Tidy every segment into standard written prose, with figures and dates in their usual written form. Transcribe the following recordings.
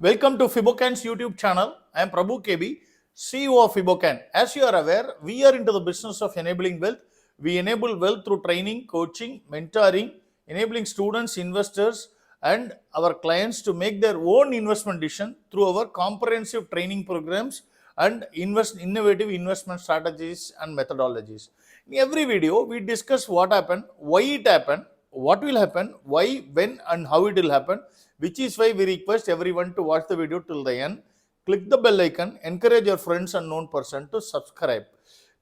Welcome to Fibocan's YouTube channel. I am Prabhu KB, CEO of Fibocan. As you are aware, we are into the business of enabling wealth. We enable wealth through training, coaching, mentoring, enabling students, investors, and our clients to make their own investment decision through our comprehensive training programs and innovative investment strategies and methodologies. In every video, we discuss what happened, why it happened, what will happen, why, when, and how it will happen, which is why we request everyone to watch the video till the end. Click the bell icon, encourage your friends and known person to subscribe.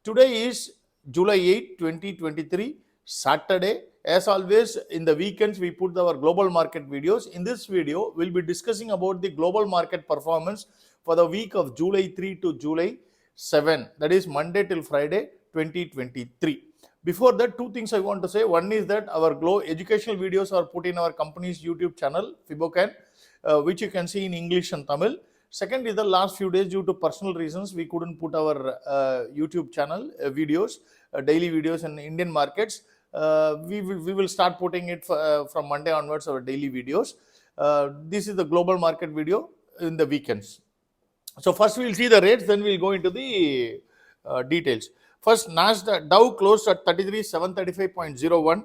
Today is July 8, 2023, Saturday. As always, in the weekends, we put our global market videos. In this video, we'll be discussing about the global market performance for the week of July 3 to July 7, that is Monday till Friday 2023. Before that, two things I want to say. One is that our educational videos are put in our company's YouTube channel, Fibocan, which you can see in English and Tamil. Second is the last few days, due to personal reasons, we couldn't put our YouTube channel videos, daily videos in Indian markets. We will start putting it from Monday onwards, our daily videos. This is the global market video in the weekends. So first we'll see the rates, then we'll go into the details. First, Nasdaq Dow closed at 33,735.01,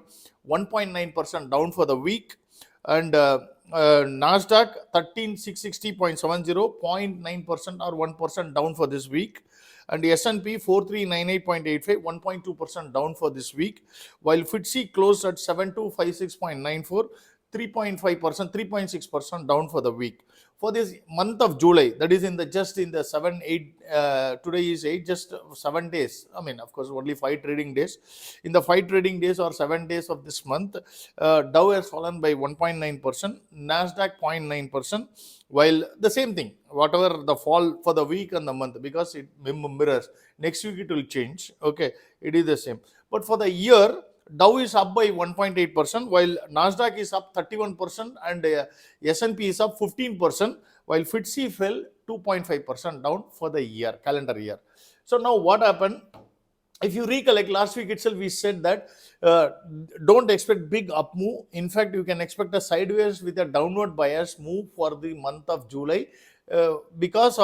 1.9% down for the week, and Nasdaq 13,660.70, 0.9% or 1% down for this week, and S&P 4398.85, 1.2% down for this week, while FTSE closed at 7256.94, 3.5%, 3.6% down for the week. For this month of July, that is in the just in the 7-8, today is 8, just 7 days. I mean, of course, only 5 trading days. In the 5 trading days or 7 days of this month, Dow has fallen by 1.9%, Nasdaq 0.9%, while the same thing, whatever the fall for the week and the month, because it mirrors. Next week it will change. Okay, it is the same. But for the year, Dow is up by 1.8%, while Nasdaq is up 31%, and S&P is up 15%, while FTSE fell 2.5% down for the year, calendar year. So now what happened? If you recollect, last week itself we said that don't expect big up move. In fact, you can expect a sideways with a downward bias move for the month of July. Because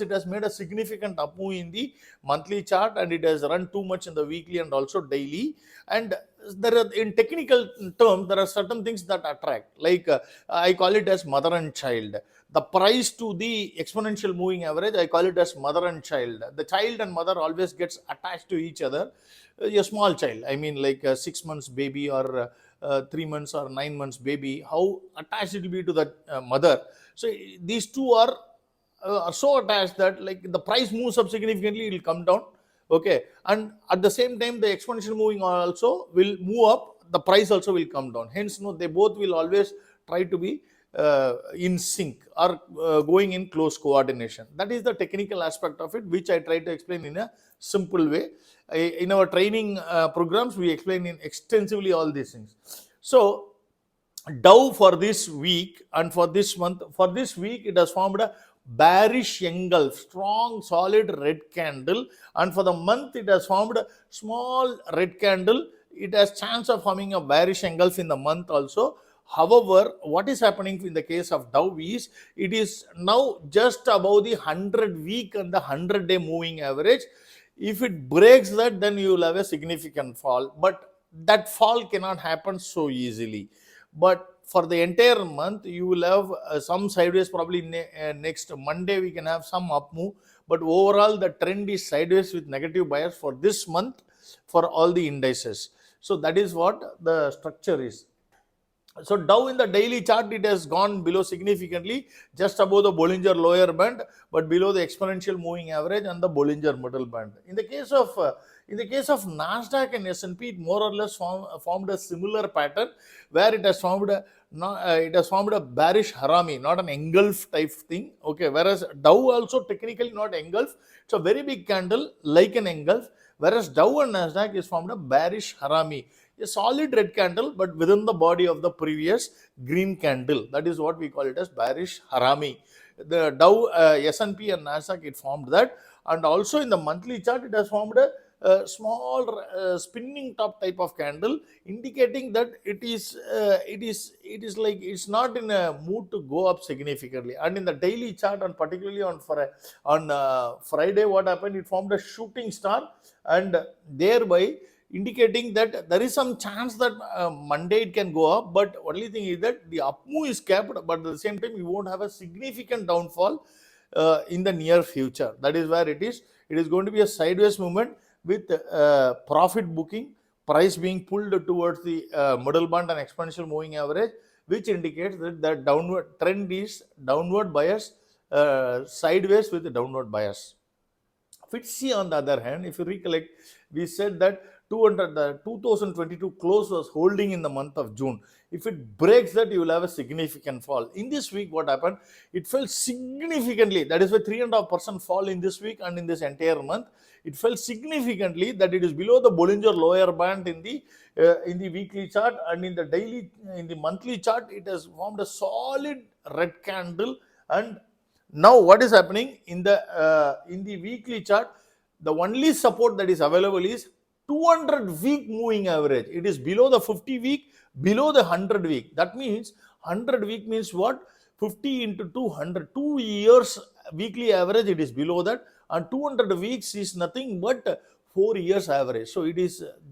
it has made a significant up move in the monthly chart, and it has run too much in the weekly and also daily. And there are, in technical terms, there are certain things that attract, like I call it as mother and child. The price to the exponential moving average, I call it as mother and child. The child and mother always gets attached to each other. A small child, I mean, like a 6 months baby or 3 months or 9 months baby, how attached it will be to the mother. So these two are so attached that, like, the price moves up significantly, it will come down. Okay, and at the same time, the exponential moving also will move up, the price also will come down. Hence, no, they both will always try to be in sync or going in close coordination. That is the technical aspect of it, which I try to explain in a simple way. In our training programs, we explain in extensively all these things. So Dow for this week and for this month, for this week it has formed a bearish engulf, strong solid red candle, and for the month it has formed a small red candle. It has chance of forming a bearish engulf in the month also. However, what is happening in the case of Dow is, it is now just above the 100-week and the 100-day moving average. If it breaks that, then you will have a significant fall, but that fall cannot happen so easily. But for the entire month, you will have some sideways. Probably next Monday we can have some up move, but overall the trend is sideways with negative bias for this month for all the indices. So that is what the structure is. So Dow in the daily chart, it has gone below significantly, just above the Bollinger lower band, but below the exponential moving average and the Bollinger middle band. In the case of Nasdaq and S&P, it more or less formed a similar pattern, where it has formed a bearish harami, not an engulf type thing. Okay, whereas Dow also technically not engulf, it's a very big candle like an engulf, whereas Dow and Nasdaq is formed a bearish harami, a solid red candle, but within the body of the previous green candle. That is what we call it as bearish harami. The Dow, S&P and Nasdaq, it formed that, and also in the monthly chart, it has formed a small spinning top type of candle, indicating that it is like it's not in a mood to go up significantly. And in the daily chart, and particularly on Friday, what happened? It formed a shooting star, and thereby indicating that there is some chance that Monday it can go up, but only thing is that the up move is kept, but at the same time you won't have a significant downfall in the near future. That is where it is. It is going to be a sideways movement with profit booking, price being pulled towards the middle band and exponential moving average, which indicates that the downward trend is downward bias, sideways with the downward bias. FTSE, on the other hand, if you recollect, we said that the 2022 close was holding in the month of June. If it breaks that, you will have a significant fall. In this week, what happened? It fell significantly. That is why 3.5% fall in this week and in this entire month. It fell significantly, that it is below the Bollinger lower band in the weekly chart, and in the monthly chart, it has formed a solid red candle. And now what is happening in the weekly chart? The only support that is available is 200 week moving average. It is below the 50 week, below the 100 week. That means 100 week means what? 50 into 200, 2 years weekly average, it is below that, and 200 weeks is nothing but 4 years average. So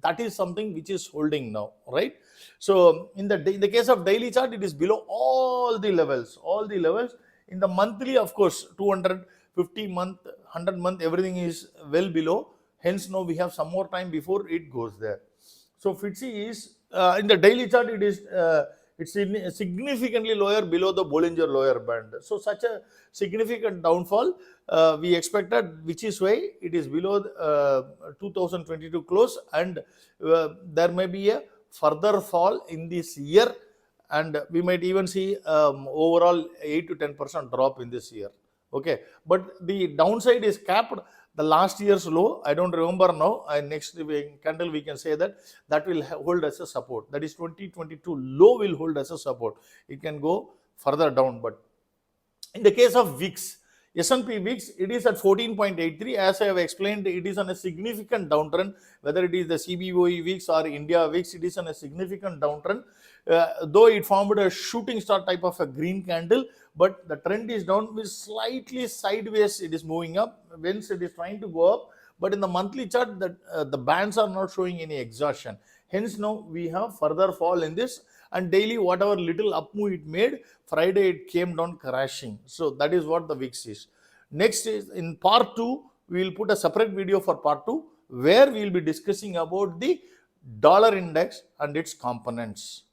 that is something which is holding now, right? So in the case of daily chart, it is below all the levels. In the monthly, of course, 250 month, 100 month, everything is well below. Hence, now we have some more time before it goes there. So FTSE is in the daily chart, it's significantly lower below the Bollinger lower band. So such a significant downfall we expected, which is why it is below 2022 close, and there may be a further fall in this year, and we might even see overall 8 to 10% drop in this year. Okay, but the downside is capped. The last year's low, I don't remember now, next candle we can say that will hold as a support. That is 2022 low will hold as a support. It can go further down, but in the case of VIX, S&P VIX, it is at 14.83. As I have explained, it is on a significant downtrend. Whether it is the CBOE VIX or India VIX, it is on a significant downtrend. Though it formed a shooting star type of a green candle, but the trend is down with slightly sideways. It is moving up. Whence it is trying to go up. But in the monthly chart, the bands are not showing any exhaustion. Hence, now we have further fall in this. And daily, whatever little up move it made, Friday it came down crashing. So that is what the VIX is. Next is in part 2, we will put a separate video for part 2, where we will be discussing about the dollar index and its components.